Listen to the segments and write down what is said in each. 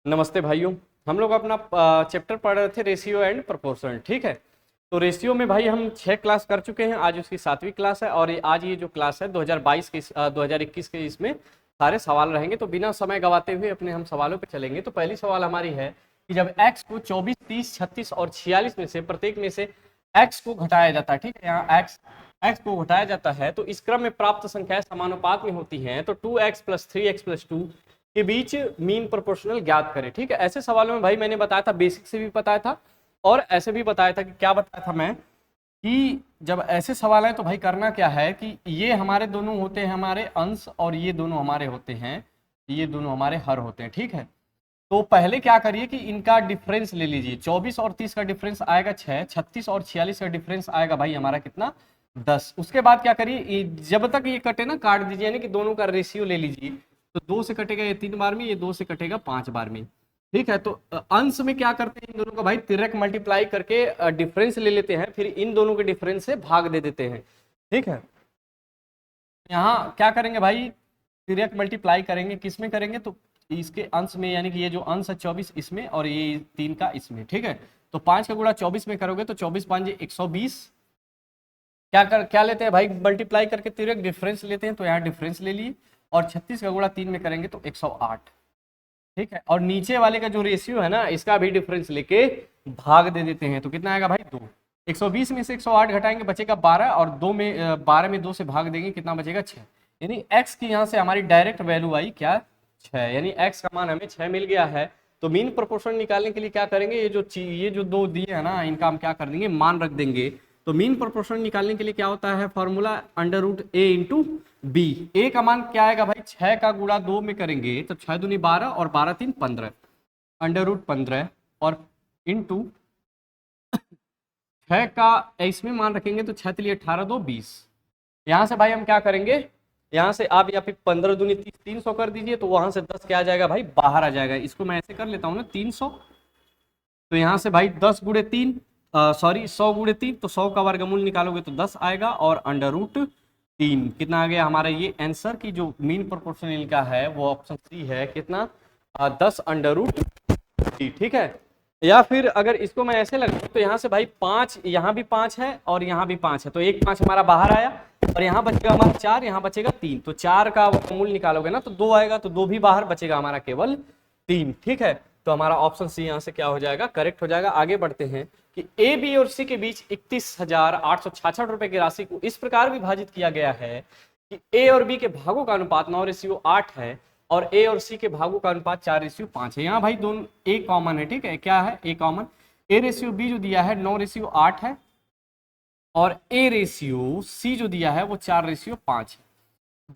नमस्ते भाइयों। हम लोग अपना चैप्टर पढ़ रहे थे रेशियो एंड प्रोपोर्शन। ठीक है, तो रेशियो में भाई हम 6 क्लास कर चुके हैं। आज उसकी 7वीं क्लास है और आज ये जो क्लास है 2022 के 2021 के इसमें सारे सवाल रहेंगे। तो बिना समय गवाते हुए अपने हम सवालों पे चलेंगे। तो पहली सवाल हमारी है कि जब x को 24, 30, 36 और 46 में से प्रत्येक में से x को घटाया जाता है। ठीक है, यहाँ x को घटाया जाता है तो इस क्रम में प्राप्त संख्याएं समानुपात में होती हैं। तो 2x + 3x + 2 के बीच मीन प्रोपोर्शनल ज्ञात करें। ठीक है, ऐसे सवालों में भाई मैंने बताया था, बेसिक से भी बताया था और ऐसे भी बताया था कि क्या बताया था मैं कि जब ऐसे सवाल है तो भाई करना क्या है कि ये हमारे दोनों होते हैं हमारे अंश और ये दोनों हमारे होते हैं, ये दोनों हमारे हर होते हैं। ठीक है, तो पहले क्या करिए कि इनका डिफरेंस ले लीजिए। 24 और 30 का डिफरेंस आएगा 6, 36 और 46 का डिफरेंस आएगा भाई हमारा कितना, 10। उसके बाद क्या करिए, जब तक ये कटे ना काट दीजिए, यानी कि दोनों का रेशियो ले लीजिए। तो 2 से कटेगा ये 3 बार में, ये 2 से कटेगा 5 बार में। ठीक है, तो अंश में क्या करते हैं, इन दोनों का भाई तिरक मल्टीप्लाई करके डिफरेंस ले लेते हैं, फिर इन दोनों के डिफरेंस से भाग दे देते हैं। ठीक है, यहाँ क्या करेंगे भाई, तिरक मल्टीप्लाई करेंगे, किस में करेंगे, तो इसके अंश में, यानी कि ये जो अंश है 24 इसमें और ये 3 का इसमें। ठीक है, तो 5 का गुणा 24 में करोगे तो 24 5 120। क्या लेते हैं भाई, मल्टीप्लाई करके तिरक डिफरेंस लेते हैं, तो यहाँ डिफरेंस ले लिए। और 36 का गुणा 3 में करेंगे तो 108। ठीक है, और नीचे वाले का जो रेशियो है ना, इसका भी डिफरेंस लेके भाग दे देते हैं। तो कितना आएगा भाई, 2। 120 में से 108 घटाएंगे बचेगा 12 और 12 में 2 से भाग देंगे, कितना बचेगा 6। यानी x की यहाँ से हमारी डायरेक्ट वैल्यू आई क्या, 6। यानी x का मान हमें 6 मिल गया है। तो मीन प्रोपोर्शन निकालने के लिए क्या करेंगे, ये जो दो दिए है ना, इनका हम क्या कर देंगे, मान रख देंगे। तो मीन प्रोपोर्शन निकालने के लिए क्या होता है फॉर्मूला, √a × b। a का मान क्या आएगा भाई, 6 का गुणा 2 में करेंगे तो 6 दूनी 12 और 12 3 15, √15 और इंटू 6 का इसमें मान रखेंगे तो 6 3 18 2 20। यहाँ से भाई हम क्या करेंगे, यहाँ से आप या फिर 15 दूनी 30 300 कर दीजिए, तो वहां से 10 क्या आ जाएगा भाई, बाहर आ जाएगा। इसको मैं ऐसे कर लेता हूँ ना 300। तो यहाँ से भाई 10 गुणे 3, सॉरी 100 गुणे 3, तो 100 का वर्गमूल निकालोगे तो 10 आएगा और √3 कितना आ गया हमारा। ये आंसर की जो मीन प्रोपोर्शनल का है वो ऑप्शन सी है, कितना 10 √3। ठीक है, या फिर अगर इसको मैं ऐसे लगाऊं तो यहाँ से भाई 5, यहाँ भी 5 है और यहाँ भी 5 है, तो एक 5 हमारा बाहर आया और यहाँ बचेगा हमारा 4, यहाँ बचेगा 3। तो 4 का वर्गमूल निकालोगे ना तो 2 आएगा, तो 2 भी बाहर, बचेगा हमारा केवल 3। ठीक है, तो हमारा ऑप्शन सी यहाँ से क्या हो जाएगा, करेक्ट हो जाएगा। आगे बढ़ते हैं कि ए बी और सी के बीच 31,866 रुपए की राशि को इस प्रकार विभाजित किया गया है कि ए और बी के भागों का अनुपात 9:8 है और ए और सी के भागों का अनुपात 4:5 है। यहाँ भाई दोनों ए कॉमन है। ठीक है, क्या है ए कॉमन, a/b जो दिया है 9:8 है और a/c जो दिया है वो 4:5 है।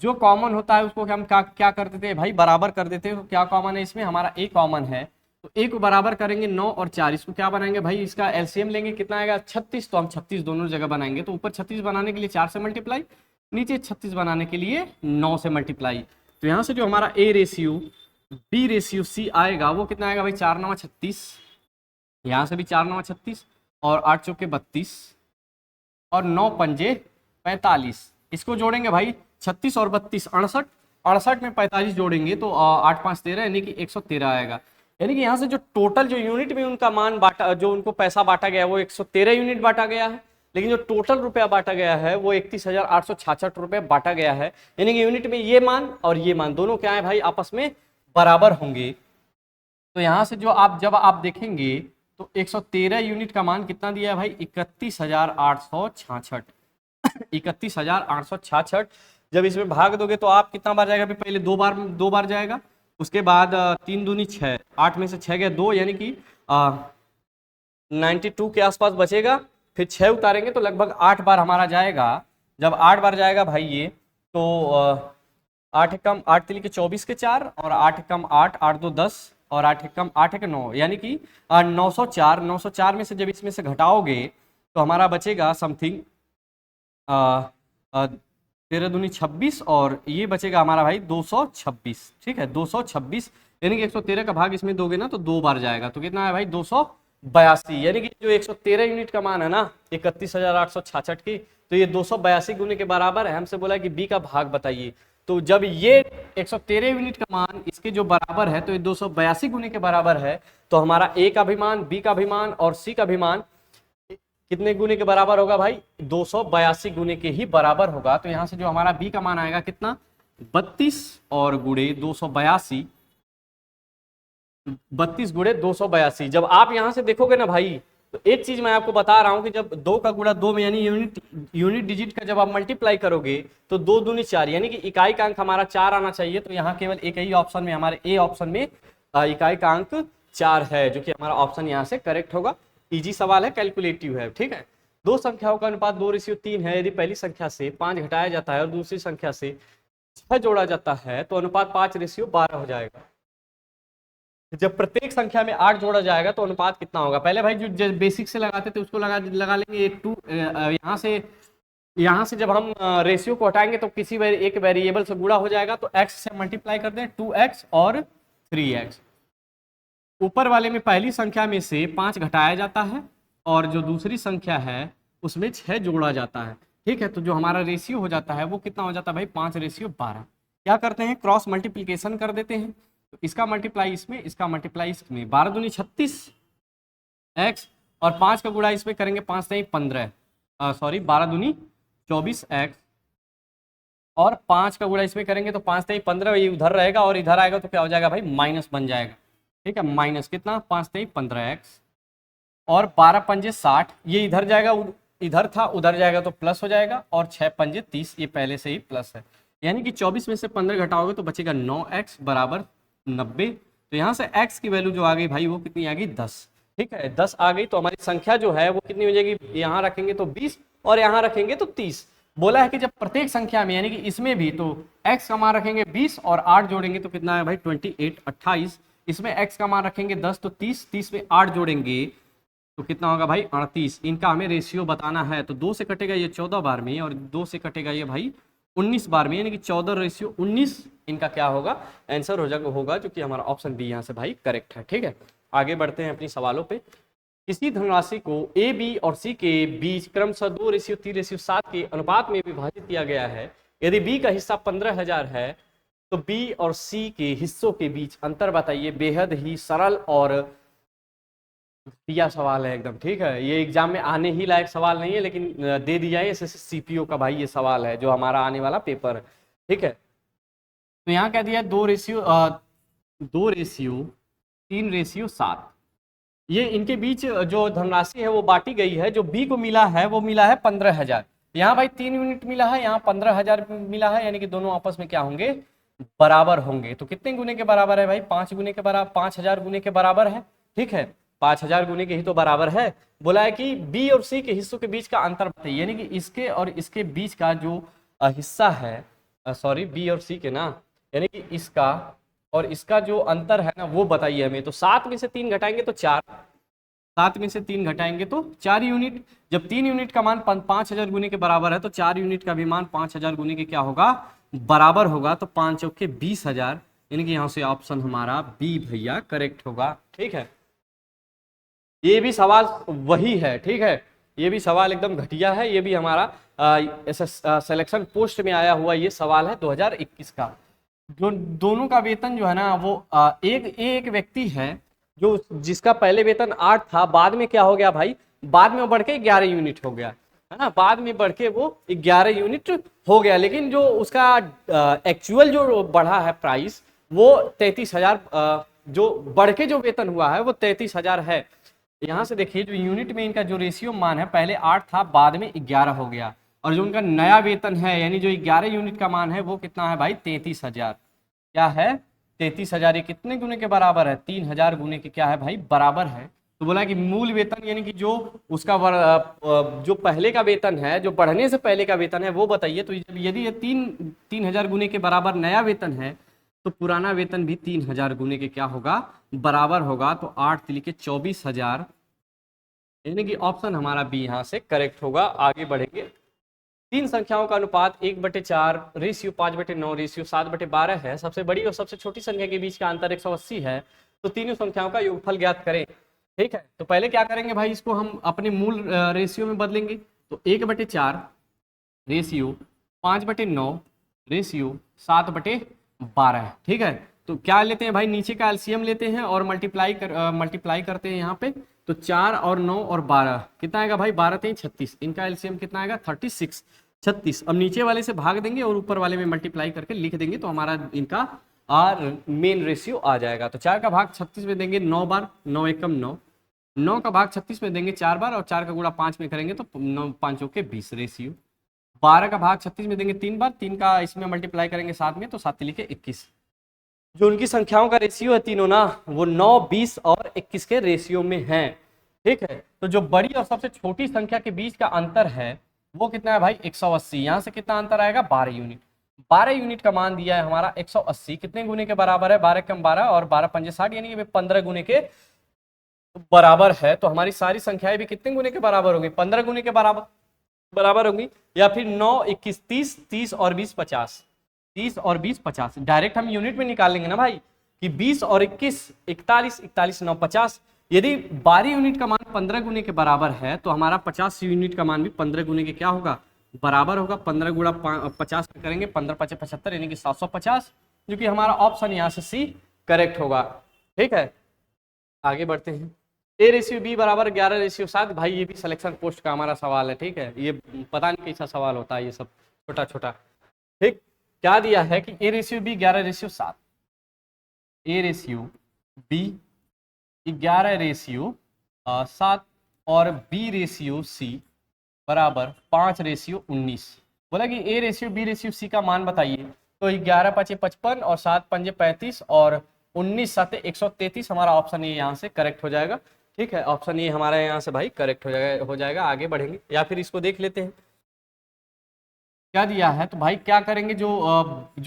जो कॉमन होता है उसको हम क्या कर देते हैं भाई, बराबर कर देते हैं। तो क्या कॉमन है इसमें, हमारा a कॉमन है, तो a को बराबर करेंगे 9 और 4, इसको क्या बनाएंगे भाई, इसका एलसीएम लेंगे, कितना आएगा 36। तो हम 36 दोनों जगह बनाएंगे, तो ऊपर 36 बनाने के लिए 4 से मल्टीप्लाई, नीचे 36 बनाने के लिए 9 से मल्टीप्लाई। तो यहाँ से जो हमारा a/b/c आएगा वो कितना आएगा भाई, 4 9 36, यहाँ से भी 4 9 36 और 8 चौके 32 और 9 पंजे 45। इसको जोड़ेंगे भाई 36 और 32 68, 68 में 45 जोड़ेंगे तो 8 5 13, यानी कि 113 आएगा। यानी कि यहाँ से जो टोटल जो यूनिट में उनका मान बांटा, जो उनको पैसा बांटा गया वो 113 यूनिट बांटा गया है, लेकिन जो टोटल रुपया बांटा गया है वो 31,866 रुपये बांटा गया है। यानी कि यूनिट में ये मान और ये मान दोनों क्या है भाई, आपस में बराबर होंगे। तो यहाँ से जो जब आप देखेंगे तो 113 यूनिट का मान कितना दिया है भाई, 31,866। 31,866 जब इसमें भाग दोगे तो आप कितना बार जाएगा, पहले दो बार जाएगा, उसके बाद 3 दूनी 6, 8 में से 6 गया 2, यानी कि 92 के आसपास बचेगा। फिर 6 उतारेंगे तो लगभग 8 बार हमारा जाएगा। जब 8 बार जाएगा भाई ये, तो 8 कम 8 तिल के 24 के 4 और 8 कम 8 8 2 10 और 8 कम 8 के 9, यानी कि 904 में से जब इसमें से घटाओगे तो हमारा बचेगा समथिंग 13 दूनी 26 और ये बचेगा हमारा भाई 226। ठीक है, 226, यानी कि 113 का भाग इसमें दोगे ना तो 2 बार जाएगा, तो कितना है भाई 282। यानी कि जो 113 यूनिट का मान है ना 31,866 की, तो ये 282 गुने के बराबर है। हमसे बोला कि बी का भाग बताइए, तो जब ये 113 यूनिट का मान इसके जो बराबर है तो ये 282 गुने के बराबर है, तो हमारा ए का भी मान, बी का भी मान और सी का भी मान कितने गुने के बराबर होगा भाई? 282 गुने के ही बराबर होगा। तो यहां से जो हमारा बी का मान आएगा कितना? 32 और गुणे 282, 32 गुणे 282। जब आप यहां से देखोगे ना भाई, तो एक चीज मैं आपको बता रहा हूं कि जब 2 का गुणा 2 में यानी यूनिट डिजिट का जब आप मल्टीप्लाई करोगे तो 2 दूनी 4 यानी कि इकाई का अंक हमारा 4 आना चाहिए। तो यहाँ केवल एक ही ऑप्शन में, हमारे ए ऑप्शन में इकाई का अंक 4 है, जो कि हमारा ऑप्शन यहाँ से करेक्ट होगा। इजी सवाल है, कैलकुलेटिव है, ठीक है। दो संख्याओं का अनुपात 2:3 है। यदि पहली संख्या से 5 घटाया जाता है और दूसरी संख्या से 6 जोड़ा जाता है तो अनुपात 5:12 हो जाएगा। जब प्रत्येक संख्या में 8 जोड़ा जाएगा तो अनुपात कितना होगा? पहले भाई जो बेसिक से लगाते थे उसको लगा लेंगे। यहाँ से जब हम रेशियो को हटाएंगे तो किसी एक वेरिएबल से गुणा हो जाएगा, तो x से मल्टीप्लाई कर दें, 2x और 3x। ऊपर वाले में पहली संख्या में से 5 घटाया जाता है और जो दूसरी संख्या है उसमें 6 जोड़ा जाता है, ठीक है। तो जो हमारा रेशियो हो जाता है वो कितना हो जाता है भाई? 5:12। क्या करते हैं? क्रॉस मल्टीप्लीकेशन कर देते हैं। तो इसका मल्टीप्लाई इसमें, इसका मल्टीप्लाई इसमें, 12 दूनी 36 x और 5 का गुणा इसमें करेंगे, 5 नहीं 15, सॉरी 12 दूनी 24 x और 5 का गुणा इसमें करेंगे तो 5 नहीं 15, ये उधर रहेगा और इधर आएगा तो क्या हो जाएगा भाई? माइनस बन जाएगा, ठीक है। माइनस कितना? 5 नहीं 15x और 12 पंजे 60, ये इधर जाएगा, इधर था उधर जाएगा तो प्लस हो जाएगा, और 6 पंजे 30, ये पहले से ही प्लस है। यानी कि 24 में से 15 घटाओगे तो बचेगा 9x बराबर 90। तो यहाँ से x की वैल्यू जो आ गई भाई वो कितनी आ गई? 10, ठीक है। 10 आ गई तो हमारी संख्या जो है वो कितनी हो जाएगी? यहाँ रखेंगे तो 20 और यहाँ रखेंगे तो 30। बोला है कि जब प्रत्येक संख्या में यानी कि इसमें भी तो x का मान रखेंगे 20 और 8 जोड़ेंगे तो कितना है भाई? 28, 28। इसमें x का मान रखेंगे 10 तो 30, 30 में 8 जोड़ेंगे तो कितना होगा भाई? 38। इनका हमें रेशियो बताना है। तो 2 से कटेगा ये 14 बार में और 2 से कटेगा ये भाई 19 बार में, यानी कि 14:19 इनका क्या होगा? आंसर होगा, जो कि हमारा ऑप्शन बी यहाँ से भाई करेक्ट है, ठीक है। आगे बढ़ते हैं अपनी सवालों पे। किसी धनराशि को ए, बी और सी के बीच क्रमशः 2:3:7 के अनुपात में विभाजित किया गया है। यदि बी का हिस्सा 15,000 है तो बी और सी के हिस्सों के बीच अंतर बताइए। बेहद ही सरल और घटिया सवाल है एकदम, ठीक है। ये एग्जाम में आने ही लायक सवाल नहीं है, लेकिन दे दिया है एसएससी सीपीओ का भाई ये सवाल है जो हमारा आने वाला पेपर है, ठीक है। तो यहाँ क्या दिया? 2:3:7। ये इनके बीच जो धनराशि है वो बांटी गई है। जो बी को मिला है वो मिला है 15,000। यहाँ भाई 3 यूनिट मिला है, यहाँ 15,000 मिला है, यानी कि दोनों आपस में क्या होंगे? बराबर होंगे। तो कितने गुने के बराबर है भाई? 5 गुने के बराबर, 5,000 गुने के बराबर है, ठीक है। 5,000 गुने के ही तो बराबर है। बोला है कि बी और सी के हिस्सों के बीच का अंतर बताइए, यानी कि इसके और इसके बीच का जो हिस्सा है, सॉरी बी और सी के ना, यानी कि इसका और इसका जो अंतर है ना वो बताइए हमें। तो 7 में से 3 घटाएंगे तो 4, 7 में से 3 घटाएंगे तो 4 यूनिट। जब 3 यूनिट का मान 5,000 गुने के बराबर है तो 4 यूनिट का भी मान 5,000 गुने के क्या होगा? बराबर होगा। तो 5 चौके 20,000, यानी कि यहाँ से ऑप्शन हमारा बी भैया करेक्ट होगा, ठीक है। ये भी सवाल वही है, ठीक है। ये भी सवाल एकदम घटिया है। ये भी हमारा सिलेक्शन पोस्ट में आया हुआ ये सवाल है 2021 का। जो दोनों का वेतन जो है ना वो एक व्यक्ति है जो जिसका पहले वेतन 8 था, बाद में क्या हो गया भाई? बाद में वो बढ़ के 11 यूनिट हो गया, है ना। बाद में बढ़ के वो 11 यूनिट हो गया, लेकिन जो उसका एक्चुअल जो बढ़ा है प्राइस वो 33,000, जो बढ़ के जो वेतन हुआ है वो 33,000 है। यहाँ से देखिए जो यूनिट में इनका जो रेशियो मान है, पहले 8 था, बाद में 11 हो गया, और जो उनका नया वेतन है यानी जो 11 यूनिट का मान है वो कितना है भाई? 33,000। क्या है? 33,000। ये कितने गुने के बराबर है? 3,000 गुने के क्या है भाई? बराबर है। तो बोला कि मूल वेतन यानी कि जो उसका जो पहले का वेतन है, जो बढ़ने से पहले का वेतन है वो बताइए। तो यदि ये 3,000 गुने के बराबर नया वेतन है तो पुराना वेतन भी 3,000 गुने के क्या होगा? बराबर होगा। तो 8 लिखे 24,000, यानी कि ऑप्शन हमारा बी यहाँ से करेक्ट होगा। आगे बढ़ेंगे। 3 संख्याओं का अनुपात 1/4 रेशियो 5/9 रेशियो 7/12 है। सबसे बड़ी और सबसे छोटी संख्या के बीच का अंतर 180 है। तो तीनों संख्याओं का योगफल ज्ञात करें, ठीक है। तो पहले क्या करेंगे भाई? इसको हम अपने मूल रेशियो में बदलेंगे। तो 1/4 रेशियो 5/9 रेशियो 7/12, ठीक है। तो क्या लेते हैं भाई, नीचे का एलसीएम लेते हैं और मल्टीप्लाई करते हैं यहाँ पे। तो 4 और 9 और 12 कितना आएगा भाई, 12 3 36, इनका एलसीएम कितना आएगा 36 36। अब नीचे वाले से भाग देंगे और ऊपर वाले में मल्टीप्लाई करके लिख देंगे तो हमारा इनका मेन रेशियो आ जाएगा। तो 4 का भाग 36 में देंगे 9 बार, 9 एकम 9, 9 का भाग 36 में देंगे 4 बार और 4 का गुणा 5 में करेंगे तो 9 5 के 20 रेशियो। 12 का भाग 36 में देंगे 3 बार, 3 का इसमें मल्टीप्लाई करेंगे 7 में तो 7 3 के 21। जो उनकी संख्याओं का रेशियो है तीनों ना, वो 9 20 और 21 के रेशियो में है, ठीक है। तो जो बड़ी और सबसे छोटी संख्या के बीच का अंतर है वो कितना है भाई 180। यहाँ से कितना अंतर आएगा 12 यूनिट। 12 यूनिट का मान दिया है हमारा 180, कितने गुने के बराबर है, 12 कम 12 और 12 पंजे 60, यानी कि 15 गुने के बराबर है। तो हमारी सारी संख्याएं भी कितने गुने के बराबर होंगी, 15 गुने के बराबर होंगी। या फिर 9 21 30, 30 और 20 50, 30 और 20 50। डायरेक्ट हम यूनिट में निकाल लेंगे ना भाई कि 20 और 21 41, 41 9 50। यदि 12 यूनिट का मान 15 गुने के बराबर है तो हमारा 50 यूनिट का मान भी 15 गुने के क्या होगा, बराबर होगा। 15 गुणा 50 में करेंगे 15 5 75, यानी कि 750, जो कि हमारा ऑप्शन यहाँ से सी करेक्ट होगा, ठीक है। आगे बढ़ते हैं। ए रेशियो बी बराबर 11:7। भाई ये भी सिलेक्शन पोस्ट का हमारा सवाल है, ठीक है। ये पता नहीं कैसा सवाल होता है, ये सब छोटा छोटा, ठीक। क्या दिया है कि A ratio B 11:7, A ratio B 11:7 और बी रेशियो सी बराबर 5:19। बोला कि A ratio B ratio C का मान बताइए। तो 11 5 55 और 7 5 35 और 19 7 133, हमारा ऑप्शन ये यहाँ से करेक्ट हो जाएगा, ठीक है। ऑप्शन ये हमारा यहाँ से भाई करेक्ट हो जाएगा। आगे बढ़ेंगे या फिर इसको देख लेते हैं क्या दिया है। तो भाई क्या करेंगे, जो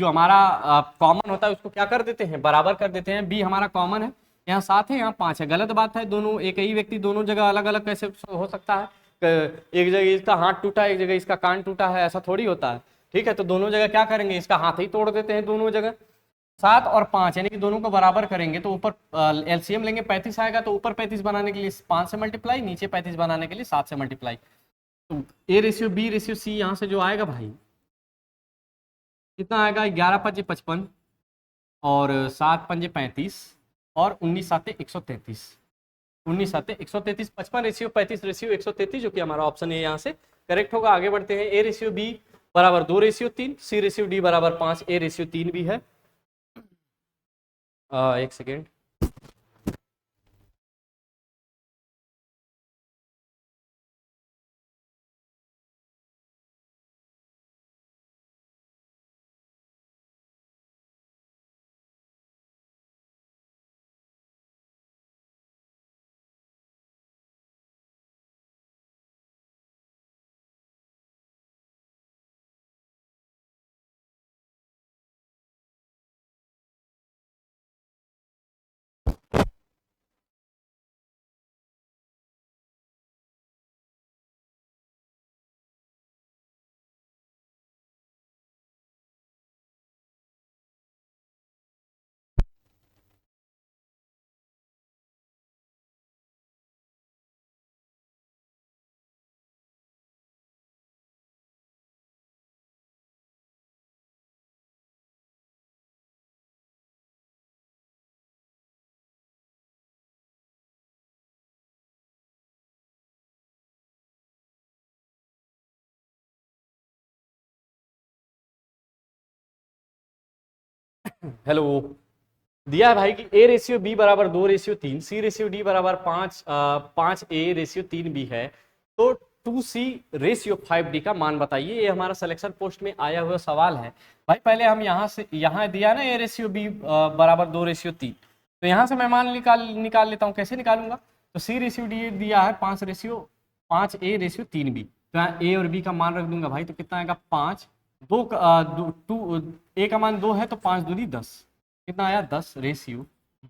हमारा कॉमन होता है उसको क्या कर देते हैं, बराबर कर देते हैं। बी हमारा कॉमन है, यहाँ 7 है यहाँ 5 है, गलत बात है। दोनों एक ही व्यक्ति दोनों जगह अलग अलग कैसे हो सकता है, एक जगह इसका हाथ टूटा है, एक जगह इसका कान टूटा है, ऐसा थोड़ी होता है, ठीक है। तो दोनों जगह क्या करेंगे, इसका हाथ ही तोड़ देते हैं दोनों जगह। 7 और 5 यानी कि दोनों को बराबर करेंगे तो ऊपर एलसीएम लेंगे 35 आएगा, तो ऊपर 35 बनाने के लिए 5 से मल्टीप्लाई, नीचे 35 बनाने के लिए 7 से मल्टीप्लाई। तो A ratio B ratio C यहाँ से जो आएगा भाई कितना आएगा, 11 5 55 और 7 5 35 और 19 7 133, 19 7 133, 55 रेशियो 35 रेशियो 133, जो कि हमारा ऑप्शन है यहाँ से करेक्ट होगा। आगे बढ़ते हैं। ए रेशियो बी बराबर 2:3, सी रेशियो डी बराबर 5, ए रेशियो 3 भी है। एक सेकेंड, हेलो। दिया है भाई कि ए रेशियो बी बराबर 2:3, सी रेशियो डी बराबर 5 ए रेशियो 3 भी है, तो 2C रेशियो 5D का मान बताइए। ये हमारा सिलेक्शन पोस्ट में आया हुआ सवाल है भाई। पहले हम यहाँ दिया ना ए रेशियो बी बराबर 2:3, तो यहाँ से मैं मान निकाल लेता हूँ। कैसे निकालूंगा, तो सी रेशियो डी दिया है 5 ए रेशियो 3 बी, तो यहाँ ए और बी का मान रख दूंगा भाई। तो कितना आएगा 5 2 ए का मान 2 है तो 5 दूनी 10, कितना आया 10 रेशियो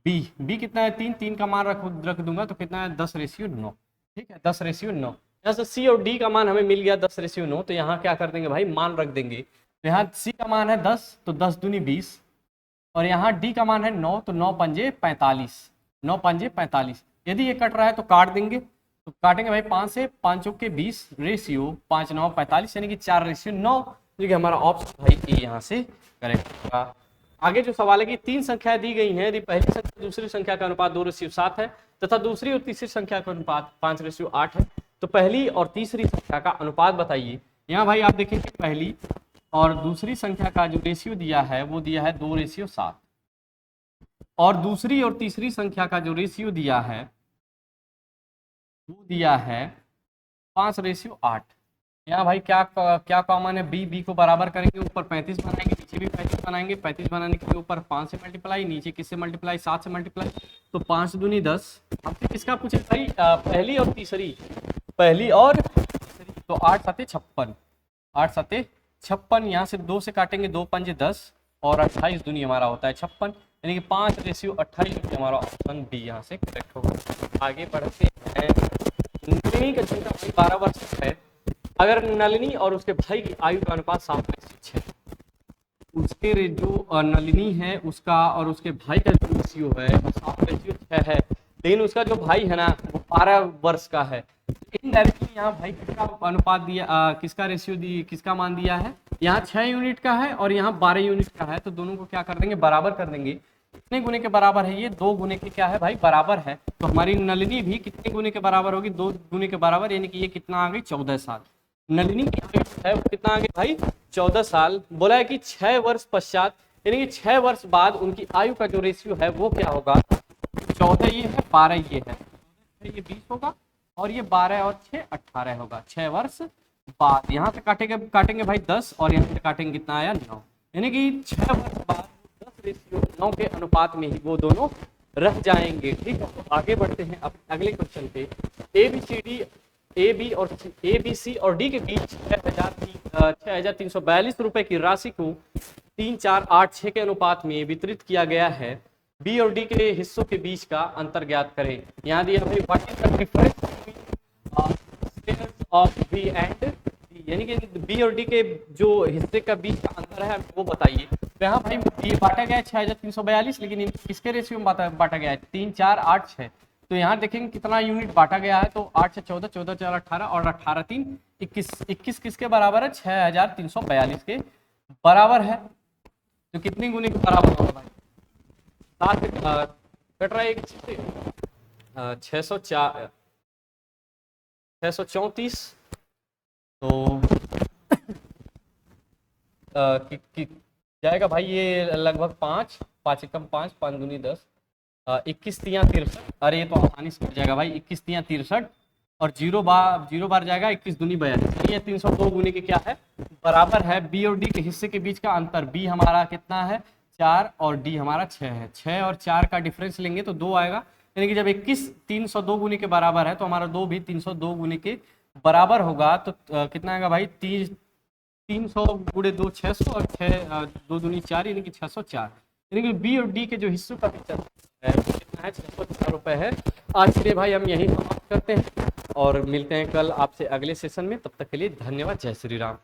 बी कितना है 3 का मान रख दूंगा तो कितना है 10:9, ठीक है 10:9। यहाँ से सी और डी का मान हमें मिल गया 10:9, तो यहाँ क्या कर देंगे भाई, मान रख देंगे। तो यहाँ सी का मान है 10 तो 10 दूनी 20, और यहाँ डी का मान है 9 तो 9 पंजे 45, 9 पंजे 45। यदि ये कट रहा है तो काट देंगे, तो काटेंगे भाई 5 से 5 के 20 रेशियो 5 9 45, यानी कि 4:9 जो कि हमारा ऑप्शन भाई ए यहाँ से करेक्ट होगा। आगे जो सवाल है कि 3 संख्याएं दी गई हैं, यदि पहली संख्या दूसरी संख्या का अनुपात 2:7 है तथा दूसरी और तीसरी संख्या का अनुपात 5:8 है, तो पहली और तीसरी संख्या का अनुपात बताइए। यहाँ भाई आप देखेंगे पहली और दूसरी संख्या का जो रेशियो दिया है वो दिया है 2:7 और दूसरी और तीसरी संख्या का जो रेशियो दिया है वो दिया है 5:8। यहाँ भाई क्या कॉमन है, बी को बराबर करेंगे, ऊपर 35 बनाएंगे, नीचे भी 35 बनाएंगे। 35 बनाने के लिए ऊपर 5 से मल्टीप्लाई, नीचे किससे मल्टीप्लाई, 7 से मल्टीप्लाई, तो 5 दूनी 10। आपसे किसका पूछे भाई, पहली और तीसरी, पहली और तीसरी, तो 8 7 56, 8 7 56। यहाँ से 2 से काटेंगे, 2 5 10 और 28 दूनी हमारा होता है 56, यानी कि 5:28 हमारा ऑप्शन बी यहाँ से करेक्ट होगा। आगे बढ़ते हैं। नलिनी का छोटा भाई 12 वर्ष है, अगर नलिनी और उसके भाई की आयु का अनुपात 7:6, उसके जो नलिनी है उसका और उसके भाई का जो रेशियो है वो 7:6 है, लेकिन उसका जो भाई है ना वो 12 वर्ष का है। इनडायरेक्टली यहाँ भाई किसका अनुपात दिया, किसका रेशियो दी, किसका मान दिया है, यहाँ 6 यूनिट का है और यहाँ 12 यूनिट का है, तो दोनों को क्या कर देंगे, बराबर कर देंगे। कितने गुने के बराबर है, ये 2 गुने के क्या है भाई, बराबर है। तो हमारी नलिनी भी कितने गुने के बराबर होगी, 2 गुने के बराबर, यानी कि ये कितना आ गई, 14 साल। नलिनी की आयु है वो कितना आ गई भाई, 14 साल। बोला है कि 6 वर्ष पश्चात, यानी कि 6 वर्ष बाद उनकी आयु का जो रेशियो है वो क्या होगा, 14 ये है, 12 ये है, ये 20 होगा और ये 12 और 6 18 होगा। 6 वर्ष बाद यहाँ से काटेंगे भाई 10 और यहाँ से काटेंगे कितना आया, 9, यानी कि 6 वर्ष बाद 10:9 के अनुपात में ही वो दोनों रह जाएंगे। ठीक है, तो आगे बढ़ते हैं अब अगले क्वेश्चन पे। ए बी सी और डी के बीच 6,342 रुपए की राशि को 3 4 8 6 के अनुपात में वितरित किया गया है। बी और डी के हिस्सों के बीच का अंतर ज्ञात करें। यहाँ दिया भाई what is the difference of B and D, यानी कि बी और डी के जो हिस्से का बीच का अंतर है वो बताइए। तो यहाँ भाई ये बांटा गया है 6,342, लेकिन किसके रेशियो में बांटा गया है, 3 4 8 6। तो यहाँ देखेंगे कितना यूनिट बांटा गया है, तो 8 से 14, 14 4 18 और 18 3 21, 21 किसके बराबर है, 6,342 के बराबर है। तो कितनी गुने के बराबर होगा भाई, 7 कट रहा है एक 634, तो जाएगा भाई ये लगभग 5 5 एकम 5 5 दूनी 10, 21 तियाँ 63। अरे ये तो आसानी से कट जाएगा भाई, 21 तियाँ 63 और 0 बार जाएगा, 21 दूनी 42, ये 302 गुने के क्या है, बराबर है। बी और डी के हिस्से के बीच का अंतर, बी हमारा कितना है 4 और डी हमारा 6 है, 6 और 4 का डिफरेंस लेंगे तो 2 आएगा, यानी कि जब 21 302 गुने के बराबर है तो हमारा 2 भी 302 गुने के बराबर होगा। तो कितना आएगा भाई, 300 गुणे 2 600 और 6 2 दूनी 4, यानी कि 604, यानी कि बी और डी के जो हिस्सों का कितना है 604 रुपये है। आज के लिए भाई हम यही समाप्त करते हैं और मिलते हैं कल आपसे अगले सेशन में। तब तक के लिए धन्यवाद। जय श्री राम।